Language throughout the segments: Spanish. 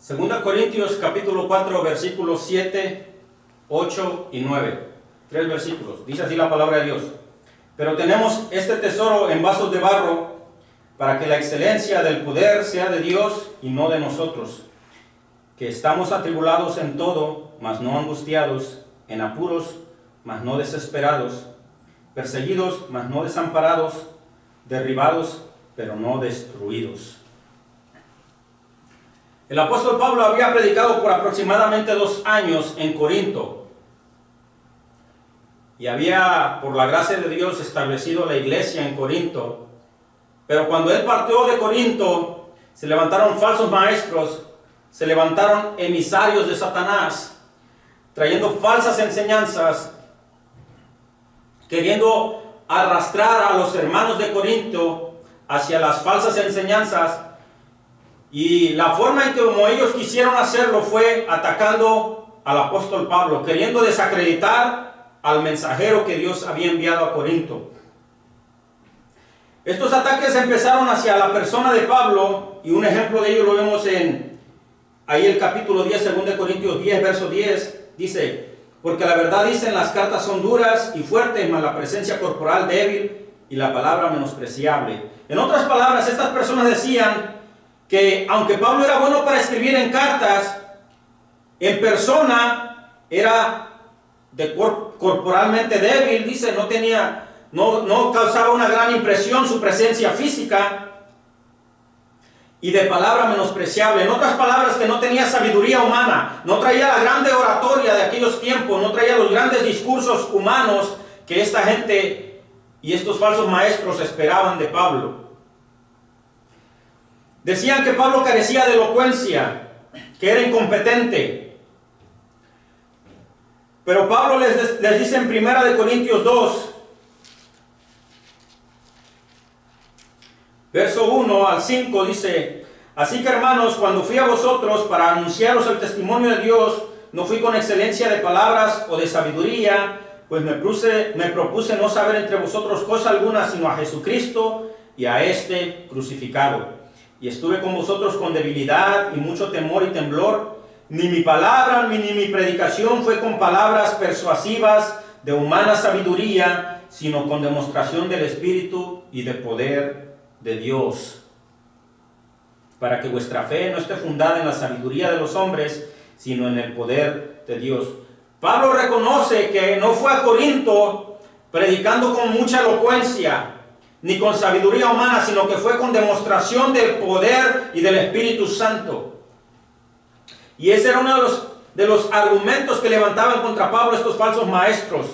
Segunda Corintios capítulo 4 versículos 7, 8 y 9. 3 versículos. Dice así la palabra de Dios. Pero tenemos este tesoro en vasos de barro, para que la excelencia del poder sea de Dios y no de nosotros, que estamos atribulados en todo, mas no angustiados, en apuros, mas no desesperados, perseguidos, mas no desamparados, derribados, pero no destruidos. El apóstol Pablo había predicado por aproximadamente 2 años en Corinto y había, por la gracia de Dios, establecido la iglesia en Corinto. Pero cuando él partió de Corinto, se levantaron falsos maestros, se levantaron emisarios de Satanás, trayendo falsas enseñanzas, queriendo arrastrar a los hermanos de Corinto hacia las falsas enseñanzas. Y la forma en que como ellos quisieron hacerlo fue atacando al apóstol Pablo, queriendo desacreditar al mensajero que Dios había enviado a Corinto. Estos ataques empezaron hacia la persona de Pablo, y un ejemplo de ello lo vemos en ahí el capítulo 10, 2 Corintios 10, verso 10, dice: porque la verdad dicen, las cartas son duras y fuertes, mas la presencia corporal débil y la palabra menospreciable. En otras palabras, estas personas decían que aunque Pablo era bueno para escribir en cartas, en persona era corporalmente débil, dice, no causaba una gran impresión su presencia física, y de palabra menospreciable. En otras palabras, que no tenía sabiduría humana, no traía la grande oratoria de aquellos tiempos, no traía los grandes discursos humanos que esta gente y estos falsos maestros esperaban de Pablo. Decían que Pablo carecía de elocuencia, que era incompetente. Pero Pablo les dice en 1 Corintios 2, verso 1 al 5, dice: así que, hermanos, cuando fui a vosotros para anunciaros el testimonio de Dios, no fui con excelencia de palabras o de sabiduría, pues me propuse no saber entre vosotros cosa alguna, sino a Jesucristo y a este crucificado. Y estuve con vosotros con debilidad y mucho temor y temblor. Ni mi palabra ni mi predicación fue con palabras persuasivas de humana sabiduría, sino con demostración del Espíritu y de poder de Dios, para que vuestra fe no esté fundada en la sabiduría de los hombres, sino en el poder de Dios. Pablo reconoce que no fue a Corinto predicando con mucha elocuencia, ni con sabiduría humana, sino que fue con demostración del poder y del Espíritu Santo. Y ese era uno de los argumentos que levantaban contra Pablo estos falsos maestros.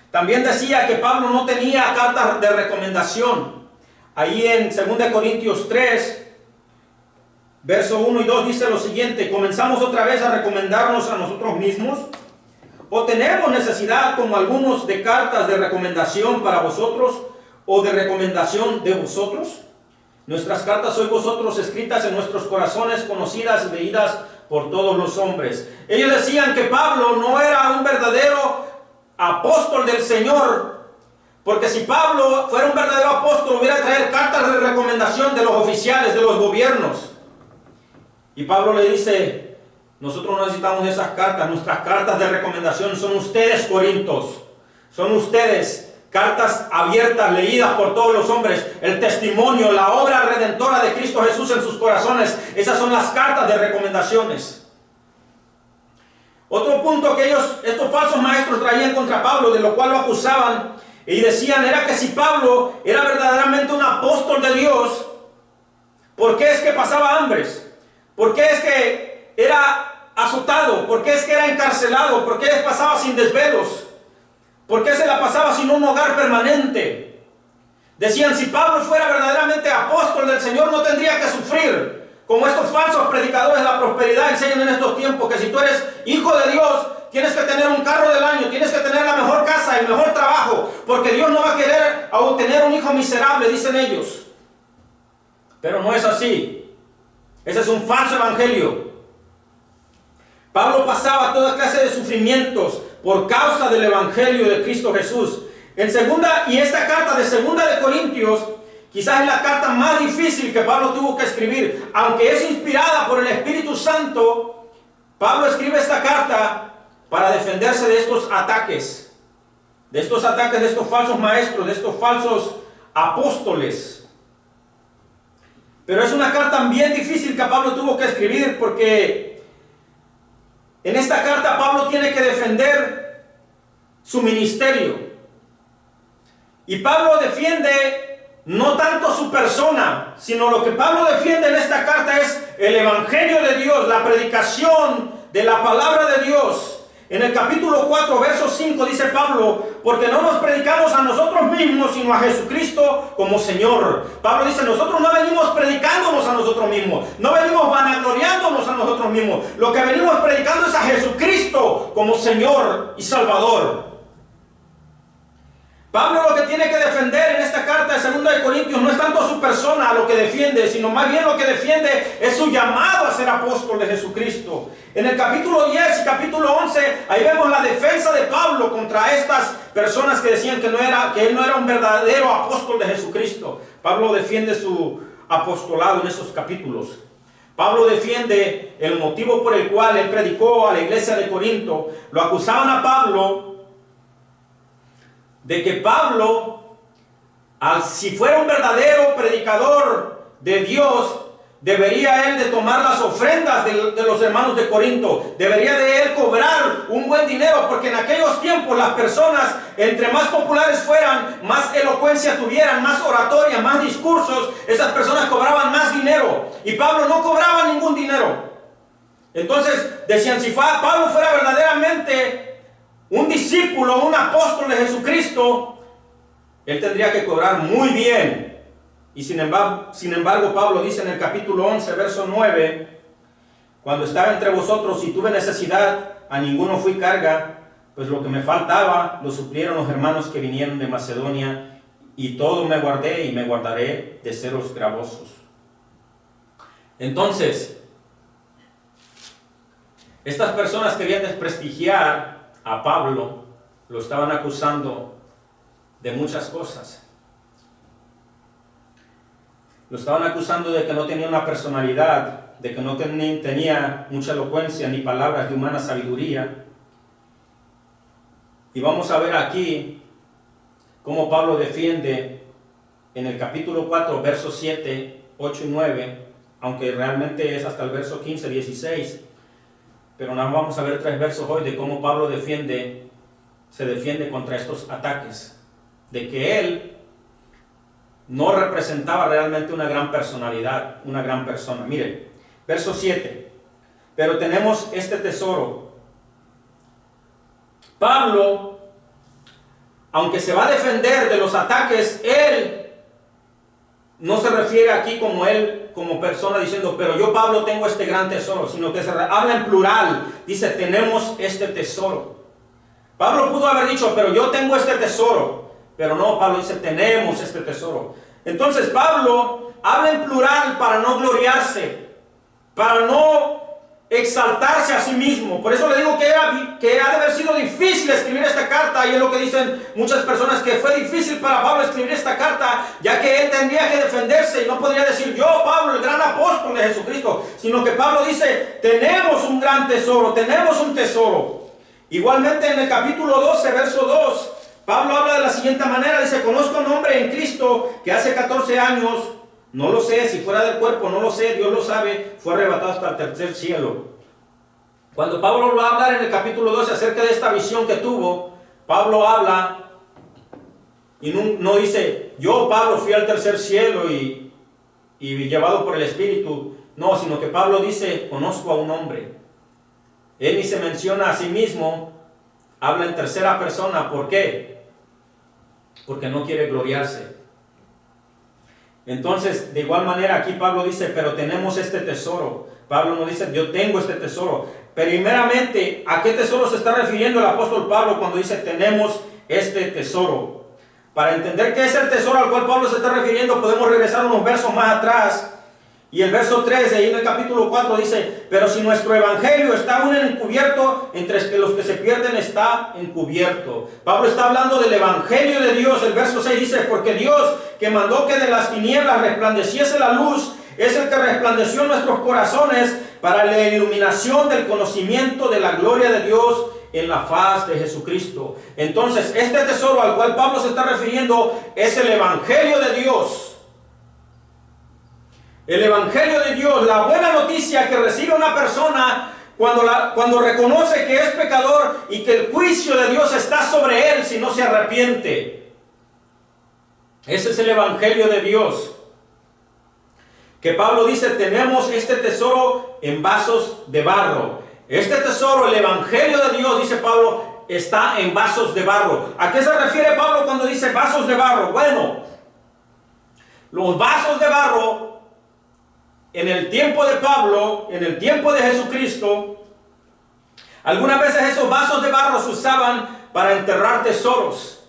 También decía que Pablo no tenía cartas de recomendación. Ahí en 2 Corintios 3, verso 1 y 2 dice lo siguiente: ¿comenzamos otra vez a recomendarnos a nosotros mismos? ¿O tenemos necesidad, como algunos, de cartas de recomendación para vosotros, o de recomendación de vosotros? Nuestras cartas sois vosotros, escritas en nuestros corazones, conocidas y leídas por todos los hombres. Ellos decían que Pablo no era un verdadero apóstol del Señor, porque si Pablo fuera un verdadero apóstol, hubiera traer cartas de recomendación de los oficiales, de los gobiernos. Y Pablo le dice: nosotros no necesitamos esas cartas, nuestras cartas de recomendación son ustedes, Corintios, son ustedes. Cartas abiertas, leídas por todos los hombres, el testimonio, la obra redentora de Cristo Jesús en sus corazones. Esas son las cartas de recomendaciones. Otro punto que estos falsos maestros traían contra Pablo, de lo cual lo acusaban y decían, era que si Pablo era verdaderamente un apóstol de Dios, ¿por qué es que pasaba hambres? ¿Por qué es que era azotado? ¿Por qué es que era encarcelado? ¿Por qué pasaba sin desvelos? ¿Por qué se la pasaba sin un hogar permanente? Decían, si Pablo fuera verdaderamente apóstol del Señor, no tendría que sufrir, como estos falsos predicadores de la prosperidad enseñan en estos tiempos, que si tú eres hijo de Dios, tienes que tener un carro del año, tienes que tener la mejor casa, el mejor trabajo, porque Dios no va a querer tener un hijo miserable, dicen ellos. Pero no es así. Ese es un falso evangelio. Pablo pasaba toda clase de sufrimientos por causa del evangelio de Cristo Jesús. Y esta carta de 2 Corintios Quizás es la carta más difícil que Pablo tuvo que escribir. Aunque es inspirada por el Espíritu Santo, Pablo escribe esta carta para defenderse de estos ataques. De estos falsos maestros, de estos falsos apóstoles. Pero es una carta bien difícil que Pablo tuvo que escribir, porque en esta carta Pablo tiene que defender su ministerio. Y Pablo defiende no tanto su persona, sino lo que Pablo defiende en esta carta es el Evangelio de Dios, la predicación de la palabra de Dios. En el capítulo 4, verso 5 dice Pablo, porque no nos predicamos a nosotros mismos, sino a Jesucristo como Señor. Pablo dice, nosotros no venimos predicándonos a nosotros mismos, no venimos vanagloriándonos a nosotros mismos. Lo que venimos predicando es a Jesucristo como Señor y Salvador. Pablo lo que tiene que defender en esta carta de 2 de Corintios no es tanto su persona lo que defiende, sino más bien lo que defiende es su llamado a ser apóstol de Jesucristo. En el capítulo 10 y capítulo 11, ahí vemos la defensa de Pablo contra estas personas que decían que él no era un verdadero apóstol de Jesucristo. Pablo defiende su apostolado en esos capítulos. Pablo defiende el motivo por el cual él predicó a la iglesia de Corinto. Lo acusaban a Pablo de que Pablo, si fuera un verdadero predicador de Dios, debería él de tomar las ofrendas de los hermanos de Corinto. Debería de él cobrar un buen dinero, porque en aquellos tiempos las personas, entre más populares fueran, más elocuencia tuvieran, más oratoria, más discursos, esas personas cobraban más dinero. Y Pablo no cobraba ningún dinero. Entonces decían, si Pablo fuera verdaderamente un discípulo, un apóstol de Jesucristo, él tendría que cobrar muy bien. Y sin embargo, Pablo dice en el capítulo 11, verso 9, cuando estaba entre vosotros y tuve necesidad, a ninguno fui carga, pues lo que me faltaba lo suplieron los hermanos que vinieron de Macedonia, y todo me guardé y me guardaré de seros gravosos. Entonces, estas personas querían desprestigiar a Pablo, lo estaban acusando de muchas cosas. Lo estaban acusando de que no tenía una personalidad, de que no tenía mucha elocuencia ni palabras de humana sabiduría. Y vamos a ver aquí cómo Pablo defiende en el capítulo 4, versos 7, 8 y 9, aunque realmente es hasta el verso 15, 16. Pero nada, vamos a ver 3 versos hoy de cómo Pablo se defiende contra estos ataques. De que él no representaba realmente una gran personalidad, una gran persona. Mire, verso 7. Pero tenemos este tesoro. Pablo, aunque se va a defender de los ataques, él no se refiere aquí como persona diciendo, pero yo Pablo tengo este gran tesoro, sino que se habla en plural, dice, tenemos este tesoro. Pablo pudo haber dicho, pero yo tengo este tesoro, pero no, Pablo dice, tenemos este tesoro. Entonces Pablo habla en plural para no gloriarse, para no exaltarse a sí mismo. Por eso le digo que ha de haber sido difícil escribir esta carta, y es lo que dicen muchas personas, que fue difícil para Pablo escribir esta carta, ya que él tendría que defenderse y no podría decir yo, Pablo, el gran apóstol de Jesucristo, sino que Pablo dice, tenemos un gran tesoro, tenemos un tesoro. Igualmente en el capítulo 12, verso 2, Pablo habla de la siguiente manera, dice, conozco a un hombre en Cristo que hace 14 años, no lo sé, si fuera del cuerpo, no lo sé, Dios lo sabe, fue arrebatado hasta el tercer cielo. Cuando Pablo va a hablar en el capítulo 12 acerca de esta visión que tuvo, Pablo habla y no dice, yo Pablo fui al tercer cielo y llevado por el Espíritu. No, sino que Pablo dice, conozco a un hombre. Él ni se menciona a sí mismo, habla en tercera persona. ¿Por qué? Porque no quiere gloriarse. Entonces, de igual manera, aquí Pablo dice, pero tenemos este tesoro. Pablo no dice, yo tengo este tesoro. Primeramente, ¿a qué tesoro se está refiriendo el apóstol Pablo cuando dice, tenemos este tesoro? Para entender qué es el tesoro al cual Pablo se está refiriendo, podemos regresar unos versos más atrás. Y el verso 3 de ahí en el capítulo 4 dice, pero si nuestro evangelio está aún encubierto, entre los que se pierden está encubierto. Pablo está hablando del evangelio de Dios. El verso 6 dice, porque Dios que mandó que de las tinieblas resplandeciese la luz, es el que resplandeció en nuestros corazones para la iluminación del conocimiento de la gloria de Dios en la faz de Jesucristo. Entonces, este tesoro al cual Pablo se está refiriendo es el evangelio de Dios. El evangelio de Dios, la buena noticia que recibe una persona cuando reconoce que es pecador y que el juicio de Dios está sobre él si no se arrepiente. Ese es el evangelio de Dios. Que Pablo dice, tenemos este tesoro en vasos de barro. Este tesoro, el evangelio de Dios, dice Pablo, está en vasos de barro. ¿A qué se refiere Pablo cuando dice vasos de barro? Bueno, los vasos de barro en el tiempo de Pablo, en el tiempo de Jesucristo, algunas veces esos vasos de barro se usaban para enterrar tesoros.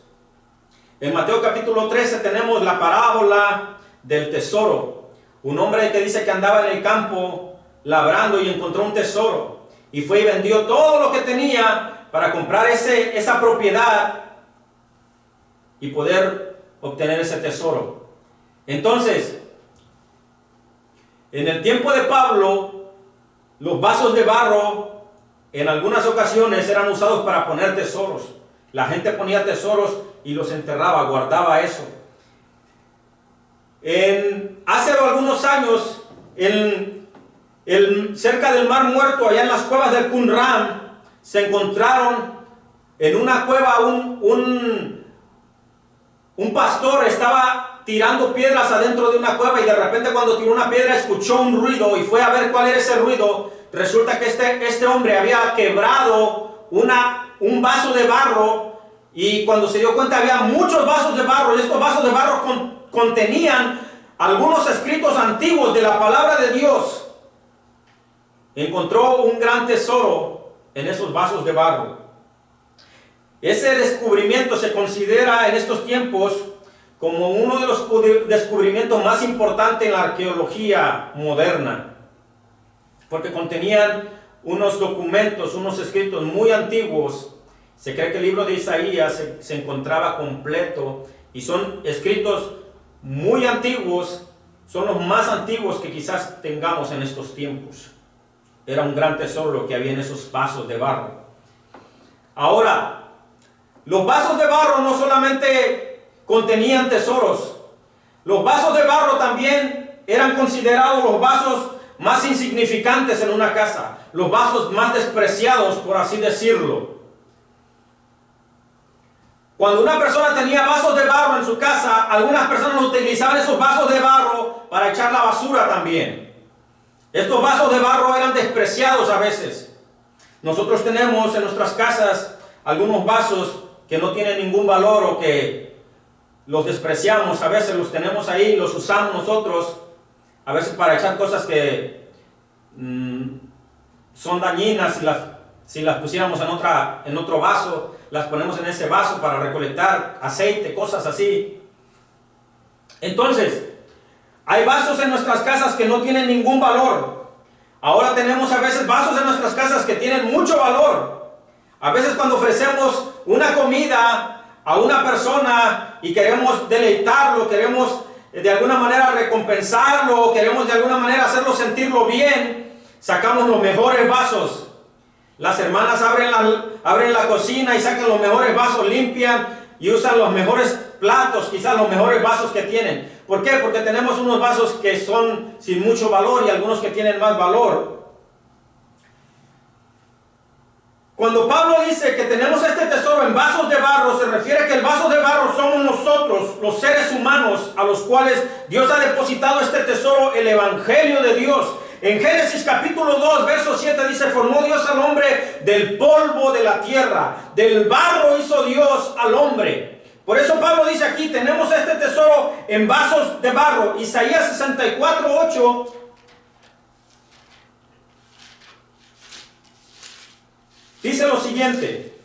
En Mateo capítulo 13 tenemos la parábola del tesoro. Un hombre que dice que andaba en el campo labrando y encontró un tesoro. Y fue y vendió todo lo que tenía para comprar esa propiedad y poder obtener ese tesoro. Entonces, en el tiempo de Pablo, los vasos de barro en algunas ocasiones eran usados para poner tesoros. La gente ponía tesoros y los enterraba, guardaba eso. Hace algunos años, cerca del Mar Muerto, allá en las cuevas del Qumran, se encontraron en una cueva un pastor estaba tirando piedras adentro de una cueva y de repente cuando tiró una piedra escuchó un ruido y fue a ver cuál era ese ruido. Resulta que este hombre había quebrado un vaso de barro y cuando se dio cuenta había muchos vasos de barro y estos vasos de barro contenían algunos escritos antiguos de la palabra de Dios. Encontró un gran tesoro en esos vasos de barro. Ese descubrimiento se considera en estos tiempos como uno de los descubrimientos más importantes en la arqueología moderna, porque contenían unos documentos, unos escritos muy antiguos. Se cree que el libro de Isaías se encontraba completo y son escritos muy antiguos, son los más antiguos que quizás tengamos en estos tiempos. Era un gran tesoro lo que había en esos vasos de barro. Ahora, los vasos de barro no solamente contenían tesoros, los vasos de barro también eran considerados los vasos más insignificantes en una casa, los vasos más despreciados, por así decirlo. Cuando una persona tenía vasos de barro en su casa, algunas personas utilizaban esos vasos de barro para echar la basura también. Estos vasos de barro eran despreciados a veces. Nosotros tenemos en nuestras casas algunos vasos que no tienen ningún valor o que los despreciamos, a veces los tenemos ahí, los usamos nosotros, a veces para echar cosas que son dañinas. Si las pusiéramos en otro vaso, las ponemos en ese vaso para recolectar aceite, cosas así. Entonces, hay vasos en nuestras casas que no tienen ningún valor. Ahora tenemos a veces vasos en nuestras casas que tienen mucho valor. A veces cuando ofrecemos una comida a una persona y queremos deleitarlo, queremos de alguna manera recompensarlo, queremos de alguna manera hacerlo sentirlo bien, sacamos los mejores vasos. Las hermanas abren la cocina y sacan los mejores vasos, limpian y usan los mejores platos, quizás los mejores vasos que tienen. ¿Por qué? Porque tenemos unos vasos que son sin mucho valor y algunos que tienen más valor. Cuando Pablo dice que tenemos este tesoro en vasos de barro, se refiere a que el vaso de barro somos nosotros, los seres humanos, a los cuales Dios ha depositado este tesoro, el evangelio de Dios. En Génesis capítulo 2, verso 7 dice, formó Dios al hombre del polvo de la tierra, del barro hizo Dios al hombre. Por eso Pablo dice aquí, tenemos este tesoro en vasos de barro. Isaías 64, 8 dice lo siguiente: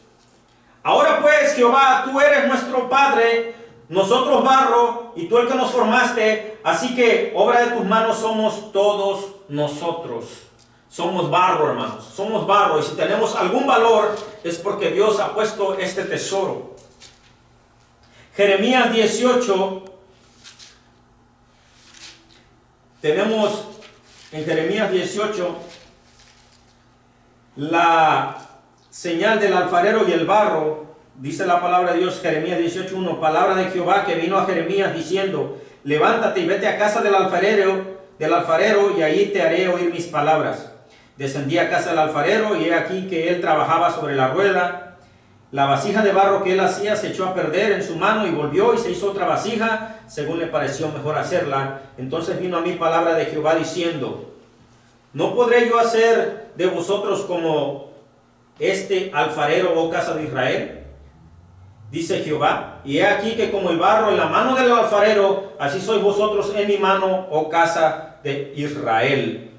ahora pues, Jehová, tú eres nuestro Padre, nosotros barro y tú el que nos formaste, así que obra de tus manos somos todos nosotros. Somos barro, hermanos, somos barro, y si tenemos algún valor es porque Dios ha puesto este tesoro. Jeremías 18, tenemos en Jeremías 18 la señal del alfarero y el barro. Dice la palabra de Dios, Jeremías 18:1, palabra de Jehová que vino a Jeremías diciendo, levántate y vete a casa del alfarero y ahí te haré oír mis palabras. Descendí a casa del alfarero y he aquí que él trabajaba sobre la rueda. La vasija de barro que él hacía se echó a perder en su mano y volvió y se hizo otra vasija, según le pareció mejor hacerla. Entonces vino a mí palabra de Jehová diciendo, ¿no podré yo hacer de vosotros como este alfarero, oh casa de Israel? Dice Jehová, y he aquí que como el barro en la mano del alfarero, así sois vosotros en mi mano, oh casa de Israel.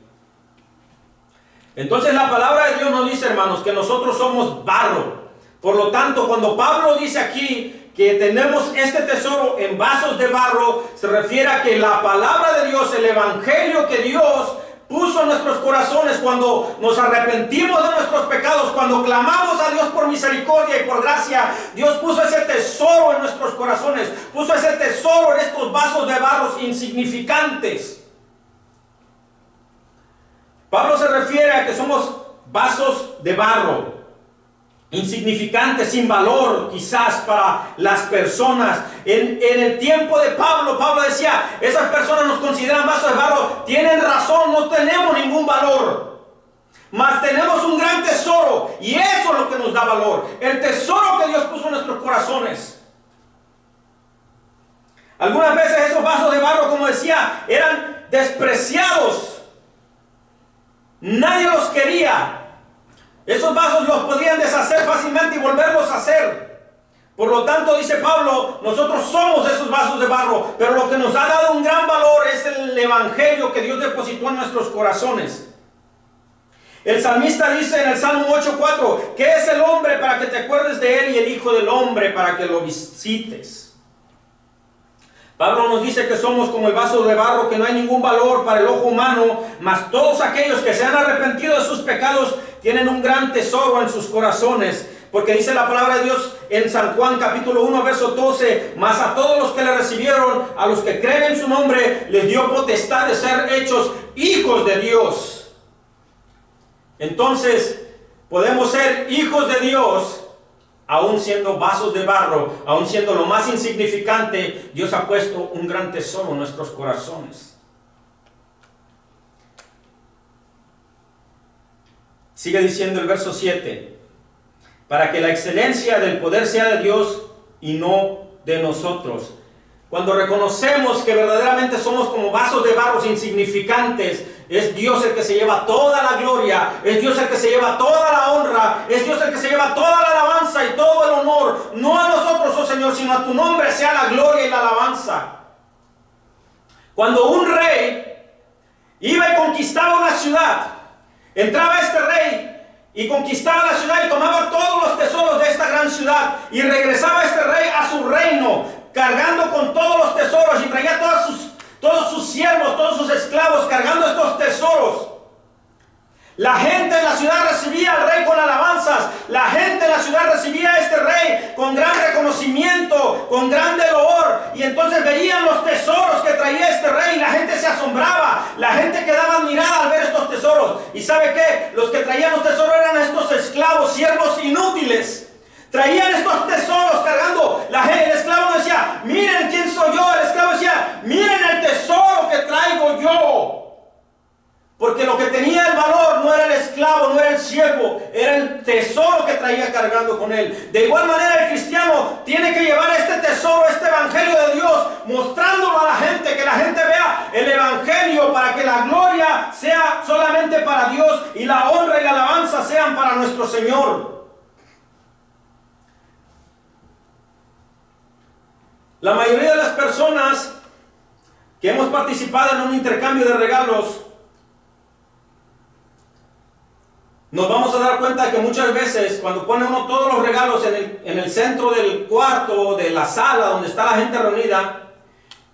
Entonces la palabra de Dios nos dice, hermanos, que nosotros somos barro. Por lo tanto, cuando Pablo dice aquí que tenemos este tesoro en vasos de barro, se refiere a que la palabra de Dios, el evangelio que Dios puso en nuestros corazones cuando nos arrepentimos de nuestros pecados, cuando clamamos a Dios por misericordia y por gracia, Dios puso ese tesoro en nuestros corazones, puso ese tesoro en estos vasos de barros insignificantes. Pablo se refiere a que somos vasos de barro, insignificantes, sin valor quizás para las personas. En el tiempo de Pablo decía, esas personas nos consideran vasos de barro, tienen razón, no tenemos ningún valor, mas tenemos un gran tesoro, y eso es lo que nos da valor, el tesoro que Dios puso en nuestros corazones. Algunas veces esos vasos de barro, como decía, eran despreciados, nadie los quería. Esos vasos los podían deshacer fácilmente y volverlos a hacer. Por lo tanto, dice Pablo, nosotros somos esos vasos de barro, pero lo que nos ha dado un gran valor es el evangelio que Dios depositó en nuestros corazones. El salmista dice en el Salmo 8:4, ¿qué es el hombre para que te acuerdes de él y el hijo del hombre para que lo visites? Pablo nos dice que somos como el vaso de barro, que no hay ningún valor para el ojo humano, mas todos aquellos que se han arrepentido de sus pecados tienen un gran tesoro en sus corazones. Porque dice la palabra de Dios en San Juan capítulo 1 verso 12, mas a todos los que le recibieron, a los que creen en su nombre, les dio potestad de ser hechos hijos de Dios. Entonces, podemos ser hijos de Dios aún siendo vasos de barro, aún siendo lo más insignificante. Dios ha puesto un gran tesoro en nuestros corazones. Sigue diciendo el verso 7, para que la excelencia del poder sea de Dios y no de nosotros. Cuando reconocemos que verdaderamente somos como vasos de barro insignificantes, es Dios el que se lleva toda la gloria, es Dios el que se lleva toda la honra, es Dios el que se lleva toda la alabanza y todo el honor. No a nosotros, oh Señor, sino a tu nombre sea la gloria y la alabanza. Cuando un rey iba y conquistaba una ciudad, entraba este rey y conquistaba la ciudad y tomaba todos los tesoros de esta gran ciudad, y regresaba este rey a su reino cargando con todos los tesoros, y traía todos sus siervos, todos sus esclavos cargando estos tesoros. La gente en la ciudad recibía al rey con alabanzas, la gente en la ciudad recibía a este rey con gran reconocimiento, con gran loor, y entonces veían los tesoros que traía este rey y la gente se asombraba, la gente quedaba admirada al ver estos tesoros. ¿Y sabe qué? Los que traían los tesoros eran estos esclavos, siervos inútiles. Traían estos tesoros cargando. El esclavo no decía, miren quién soy yo. El esclavo decía, miren el tesoro que traigo yo. Porque lo que tenía el valor no era el esclavo, no era el siervo, era el tesoro que traía cargando con él. De igual manera el cristiano tiene que llevar este tesoro, este evangelio de Dios, mostrándolo a la gente, que la gente vea el evangelio, para que la gloria sea solamente para Dios y la honra y la alabanza sean para nuestro Señor. La mayoría de las personas que hemos participado en un intercambio de regalos nos vamos a dar cuenta que muchas veces cuando pone uno todos los regalos en el centro del cuarto, de la sala donde está la gente reunida,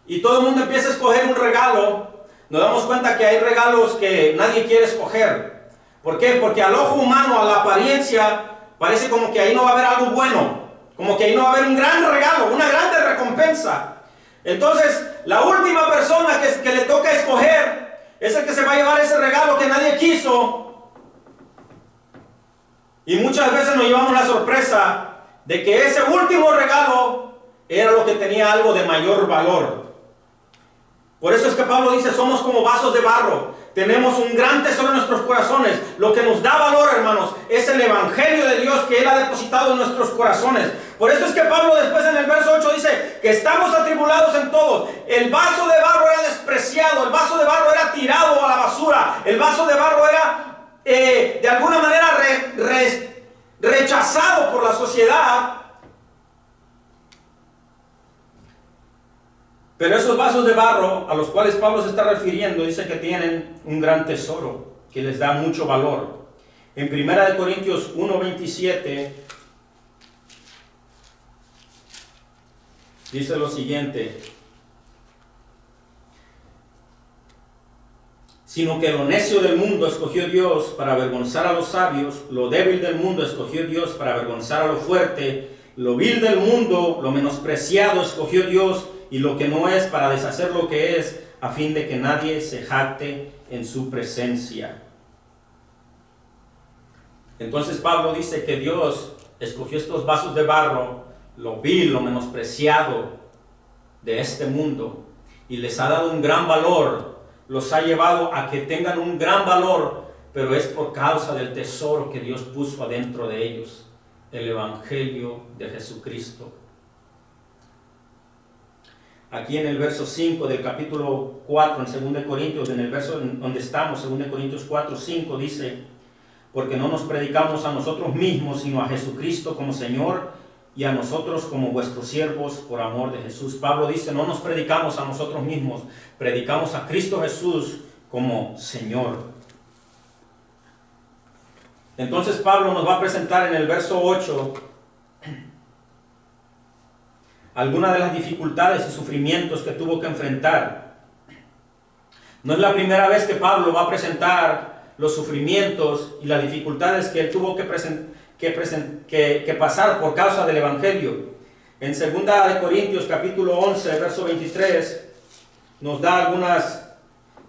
y todo el mundo empieza a escoger un regalo, nos damos cuenta que hay regalos que nadie quiere escoger. ¿Por qué? Porque al ojo humano, a la apariencia, parece como que ahí no va a haber algo bueno, como que ahí no va a haber un gran regalo, una grande recompensa. Entonces, la última persona que le toca escoger es el que se va a llevar ese regalo que nadie quiso. Y muchas veces nos llevamos la sorpresa de que ese último regalo era lo que tenía algo de mayor valor. Por eso es que Pablo dice, somos como vasos de barro. Tenemos un gran tesoro en nuestros corazones. Lo que nos da valor, hermanos, es el evangelio de Dios que Él ha depositado en nuestros corazones. Por eso es que Pablo después en el verso 8 dice que estamos atribulados en todos. El vaso de barro era despreciado, el vaso de barro era tirado a la basura, el vaso de barro era de alguna manera rechazado por la sociedad. Pero esos vasos de barro a los cuales Pablo se está refiriendo, dice que tienen un gran tesoro, que les da mucho valor. En 1 Corintios 1:27 dice lo siguiente: sino que lo necio del mundo escogió Dios para avergonzar a los sabios, lo débil del mundo escogió Dios para avergonzar a lo fuerte, lo vil del mundo, lo menospreciado escogió Dios, y lo que no es para deshacer lo que es, a fin de que nadie se jacte en su presencia. Entonces Pablo dice que Dios escogió estos vasos de barro, lo vil, lo menospreciado de este mundo, y les ha dado un gran valor, los ha llevado a que tengan un gran valor, pero es por causa del tesoro que Dios puso adentro de ellos, el evangelio de Jesucristo. Aquí en el verso 5 del capítulo 4, en 2 Corintios, en el verso donde estamos, 2 Corintios 4, 5, dice: porque no nos predicamos a nosotros mismos, sino a Jesucristo como Señor, y a nosotros como vuestros siervos por amor de Jesús. Pablo dice, no nos predicamos a nosotros mismos, predicamos a Cristo Jesús como Señor. Entonces Pablo nos va a presentar en el verso 8 algunas de las dificultades y sufrimientos que tuvo que enfrentar. No es la primera vez que Pablo va a presentar los sufrimientos y las dificultades que él tuvo que pasar por causa del evangelio. En 2 Corintios capítulo 11, verso 23, nos da algunas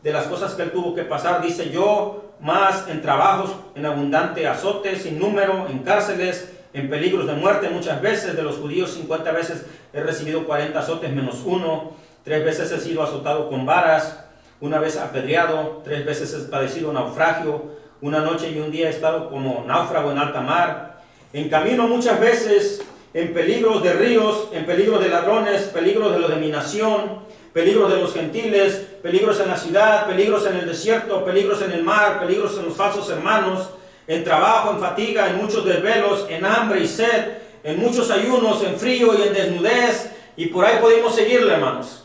de las cosas que él tuvo que pasar. Dice: yo más en trabajos, en abundante azotes sin número, en cárceles, en peligros de muerte muchas veces. De los judíos 50 veces he recibido 40 azotes menos uno. 3 veces he sido azotado con varas, 1 vez apedreado, 3 veces he padecido naufragio, 1 noche y 1 día he estado como náufrago en alta mar. En camino muchas veces, en peligros de ríos, en peligros de ladrones, peligros de los de mi nación, peligros de los gentiles, peligros en la ciudad, peligros en el desierto, peligros en el mar, peligros en los falsos hermanos, en trabajo, en fatiga, en muchos desvelos, en hambre y sed, en muchos ayunos, en frío y en desnudez. Y por ahí podemos seguirle, hermanos.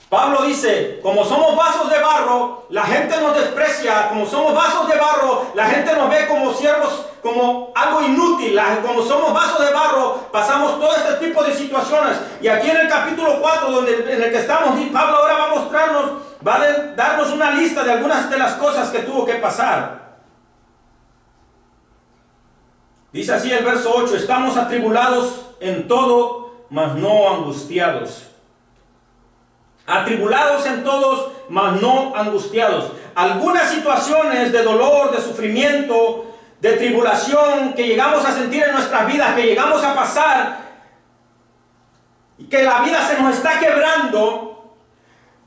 Pablo dice, como somos vasos de barro, la gente nos desprecia. Como somos vasos de barro, la gente nos ve como siervos, como algo inútil. Como somos vasos de barro, pasamos todo este tipo de situaciones. Y aquí en el capítulo 4, en el que estamos, Pablo ahora va a darnos una lista de algunas de las cosas que tuvo que pasar. Dice así el verso 8, estamos atribulados en todo, mas no angustiados. Atribulados en todos, mas no angustiados. Algunas situaciones de dolor, de sufrimiento, de tribulación que llegamos a sentir en nuestras vidas, que llegamos a pasar, y que la vida se nos está quebrando,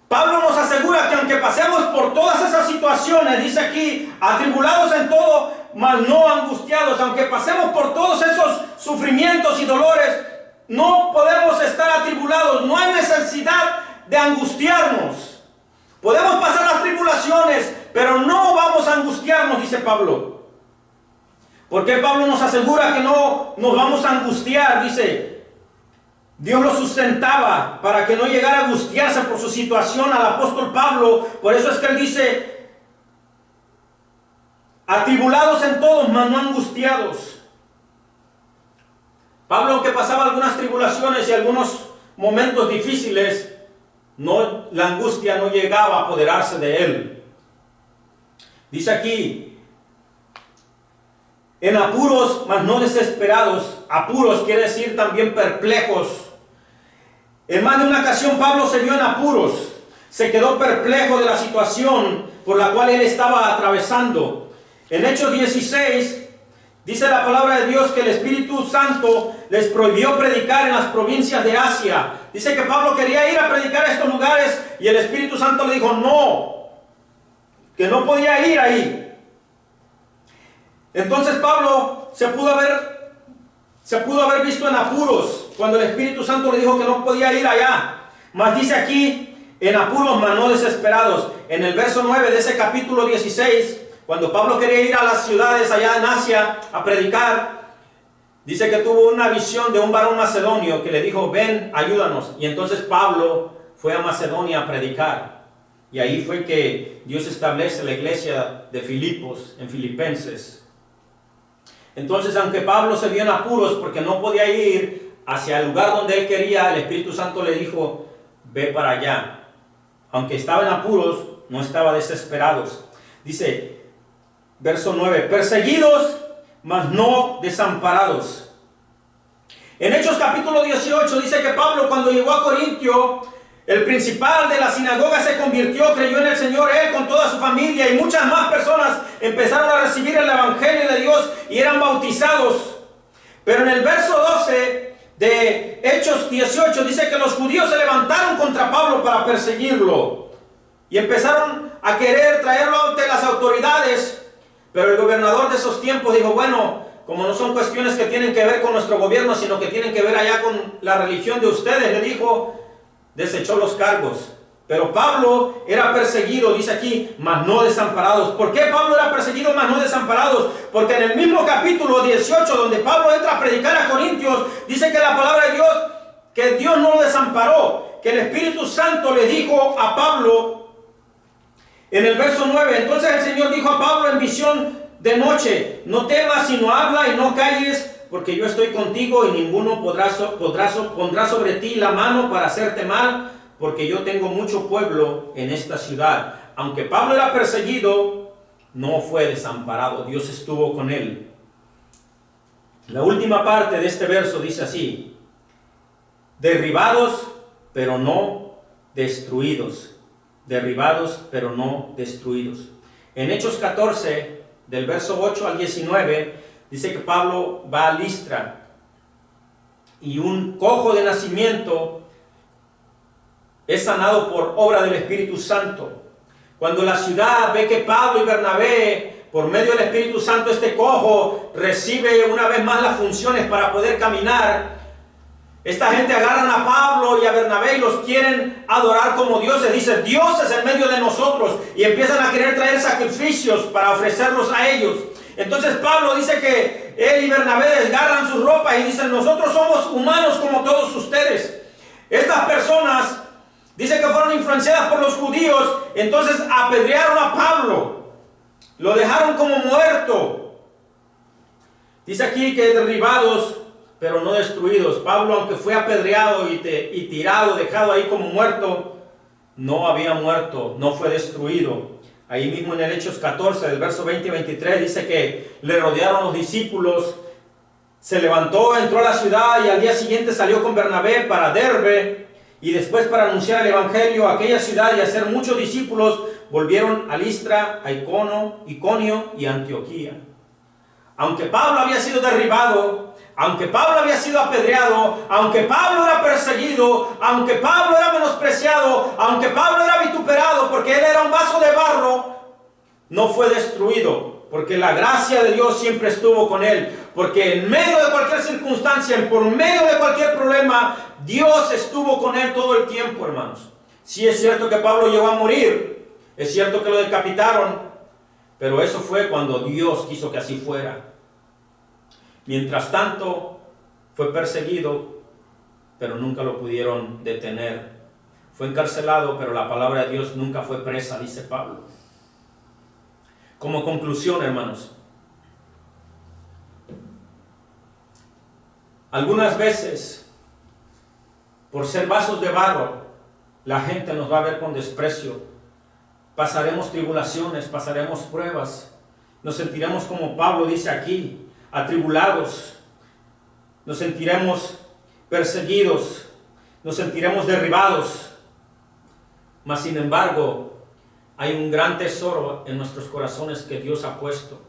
Pablo nos asegura que aunque pasemos por todas esas situaciones, dice aquí, atribulados en todo, mas no angustiados, aunque pasemos por todos esos sufrimientos y dolores, no podemos estar atribulados, no hay necesidad de angustiarnos. Podemos pasar las tribulaciones, pero no vamos a angustiarnos, dice Pablo. Porque Pablo nos asegura que no nos vamos a angustiar, dice. Dios lo sustentaba para que no llegara a angustiarse por su situación al apóstol Pablo. Por eso es que él dice, atribulados en todos, mas no angustiados. Pablo, aunque pasaba algunas tribulaciones y algunos momentos difíciles, la angustia no llegaba a apoderarse de él. Dice aquí, en apuros, mas no desesperados. Apuros quiere decir también perplejos. En más de una ocasión Pablo se vio en apuros. Se quedó perplejo de la situación por la cual él estaba atravesando. En Hechos 16, dice la palabra de Dios que el Espíritu Santo les prohibió predicar en las provincias de Asia. Dice que Pablo quería ir a predicar a estos lugares y el Espíritu Santo le dijo no, que no podía ir ahí. Entonces Pablo se pudo haber visto en apuros cuando el Espíritu Santo le dijo que no podía ir allá. Mas dice aquí, en apuros, mas no desesperados. En el verso 9 de ese capítulo 16, cuando Pablo quería ir a las ciudades allá en Asia a predicar, dice que tuvo una visión de un varón macedonio que le dijo, ven, ayúdanos. Y entonces Pablo fue a Macedonia a predicar. Y ahí fue que Dios establece la iglesia de Filipos, en Filipenses. Entonces, aunque Pablo se vio en apuros porque no podía ir hacia el lugar donde él quería, el Espíritu Santo le dijo, ve para allá. Aunque estaba en apuros, no estaba desesperados. Dice, verso 9, perseguidos, mas no desamparados. En Hechos capítulo 18 dice que Pablo, cuando llegó a Corintio, el principal de la sinagoga se convirtió, creyó en el Señor, él con toda su familia, y muchas más personas empezaron a recibir el evangelio de Dios y eran bautizados. Pero en el verso 12 de Hechos 18 dice que los judíos se levantaron contra Pablo para perseguirlo y empezaron a querer traerlo ante las autoridades. Pero el gobernador de esos tiempos dijo, bueno, como no son cuestiones que tienen que ver con nuestro gobierno, sino que tienen que ver allá con la religión de ustedes, le dijo, desechó los cargos. Pero Pablo era perseguido, dice aquí, mas no desamparados. ¿Por qué Pablo era perseguido, mas no desamparados? Porque en el mismo capítulo 18, donde Pablo entra a predicar a Corintios, dice que la palabra de Dios, que Dios no lo desamparó, que el Espíritu Santo le dijo a Pablo, en el verso 9, entonces el Señor dijo a Pablo en visión de noche, no temas, sino habla y no calles, porque yo estoy contigo y ninguno pondrá sobre ti la mano para hacerte mal, porque yo tengo mucho pueblo en esta ciudad. Aunque Pablo era perseguido, no fue desamparado. Dios estuvo con él. La última parte de este verso dice así, derribados, pero no destruidos. Derribados, pero no destruidos. En Hechos 14, del verso 8 al 19, dice que Pablo va a Listra y un cojo de nacimiento es sanado por obra del Espíritu Santo. Cuando la ciudad ve que Pablo y Bernabé, por medio del Espíritu Santo, este cojo recibe una vez más las funciones para poder caminar, esta gente agarran a Pablo y a Bernabé y los quieren adorar como dioses. Dice, Dios es en medio de nosotros, y empiezan a querer traer sacrificios para ofrecerlos a ellos. Entonces Pablo dice que él y Bernabé desgarran sus ropas y dicen, nosotros somos humanos como todos ustedes. Estas personas dice que fueron influenciadas por los judíos, entonces apedrearon a Pablo, lo dejaron como muerto. Dice aquí que derribados, pero no destruidos. Pablo, aunque fue apedreado y tirado, dejado ahí como muerto, no había muerto, no fue destruido. Ahí mismo en el Hechos 14, del verso 20 y 23, dice que le rodearon los discípulos, se levantó, entró a la ciudad y al día siguiente salió con Bernabé para Derbe, y después para anunciar el evangelio a aquella ciudad y hacer muchos discípulos, volvieron a Listra, a Iconio y Antioquía. Aunque Pablo había sido derribado, aunque Pablo había sido apedreado, aunque Pablo era perseguido, aunque Pablo era menospreciado, aunque Pablo era vituperado porque él era un vaso de barro, no fue destruido, porque la gracia de Dios siempre estuvo con él, porque en medio de cualquier circunstancia, por medio de cualquier problema, Dios estuvo con él todo el tiempo, hermanos. Sí es cierto que Pablo llegó a morir, es cierto que lo decapitaron, pero eso fue cuando Dios quiso que así fuera. Mientras tanto, fue perseguido, pero nunca lo pudieron detener. Fue encarcelado, pero la palabra de Dios nunca fue presa, dice Pablo. Como conclusión, hermanos, algunas veces, por ser vasos de barro, la gente nos va a ver con desprecio. Pasaremos tribulaciones, pasaremos pruebas. Nos sentiremos, como Pablo dice aquí, atribulados. Nos sentiremos perseguidos. Nos sentiremos derribados. Mas, sin embargo, hay un gran tesoro en nuestros corazones que Dios ha puesto.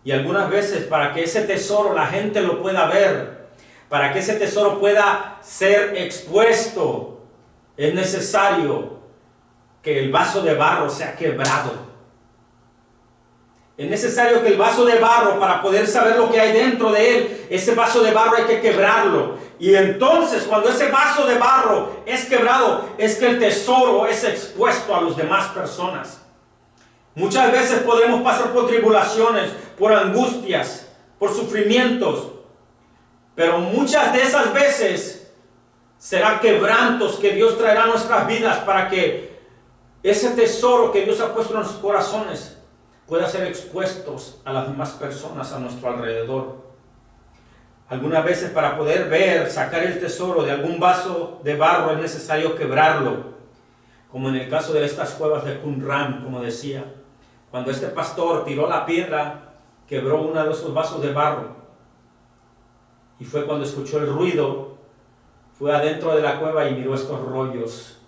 Y algunas veces, para que ese tesoro la gente lo pueda ver, para que ese tesoro pueda ser expuesto, es necesario que el vaso de barro sea quebrado. Es necesario que el vaso de barro, para poder saber lo que hay dentro de él, ese vaso de barro hay que quebrarlo. Y entonces, cuando ese vaso de barro es quebrado, es que el tesoro es expuesto a las demás personas. Muchas veces podremos pasar por tribulaciones, por angustias, por sufrimientos. Pero muchas de esas veces serán quebrantos que Dios traerá a nuestras vidas para que ese tesoro que Dios ha puesto en nuestros corazones pueda ser expuestos a las demás personas a nuestro alrededor. Algunas veces, para poder ver, sacar el tesoro de algún vaso de barro, es necesario quebrarlo. Como en el caso de estas cuevas de Qumran, como decía. Cuando este pastor tiró la piedra, quebró uno de esos vasos de barro. Y fue cuando escuchó el ruido, fue adentro de la cueva y miró estos rollos,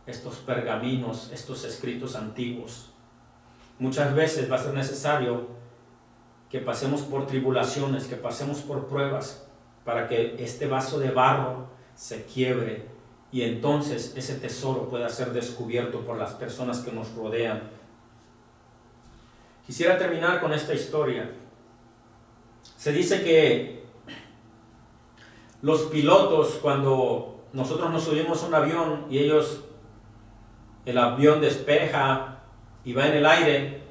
estos pergaminos, estos escritos antiguos. Muchas veces va a ser necesario que pasemos por tribulaciones, que pasemos por pruebas, para que este vaso de barro se quiebre y entonces ese tesoro pueda ser descubierto por las personas que nos rodean. Quisiera terminar con esta historia. Se dice que los pilotos, cuando nosotros nos subimos a un avión y el avión despeja y va en el aire,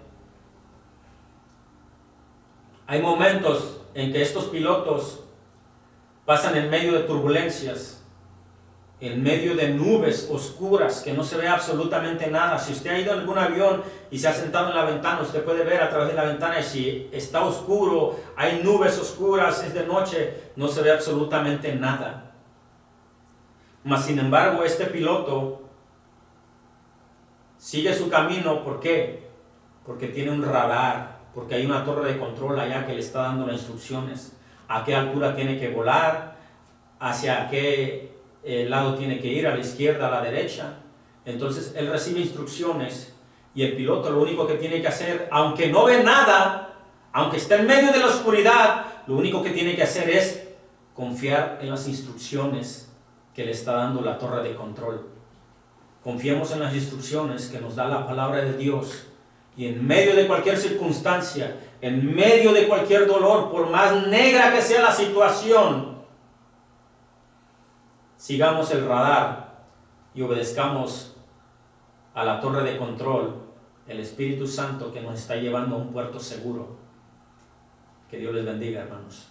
hay momentos en que estos pilotos pasan en medio de turbulencias, en medio de nubes oscuras que no se ve absolutamente nada. Si usted ha ido en algún avión y se ha sentado en la ventana, usted puede ver a través de la ventana, y si está oscuro, hay nubes oscuras, es de noche, no se ve absolutamente nada. Mas sin embargo, este piloto sigue su camino. ¿Por qué? Porque tiene un radar, porque hay una torre de control allá que le está dando las instrucciones. A qué altura tiene que volar, hacia qué lado tiene que ir, a la izquierda, a la derecha. Entonces él recibe instrucciones y el piloto lo único que tiene que hacer, aunque no ve nada, aunque está en medio de la oscuridad, lo único que tiene que hacer es confiar en las instrucciones que le está dando la torre de control. Confiemos en las instrucciones que nos da la palabra de Dios. Y en medio de cualquier circunstancia, en medio de cualquier dolor, por más negra que sea la situación, sigamos el radar y obedezcamos a la torre de control, el Espíritu Santo que nos está llevando a un puerto seguro. Que Dios les bendiga, hermanos.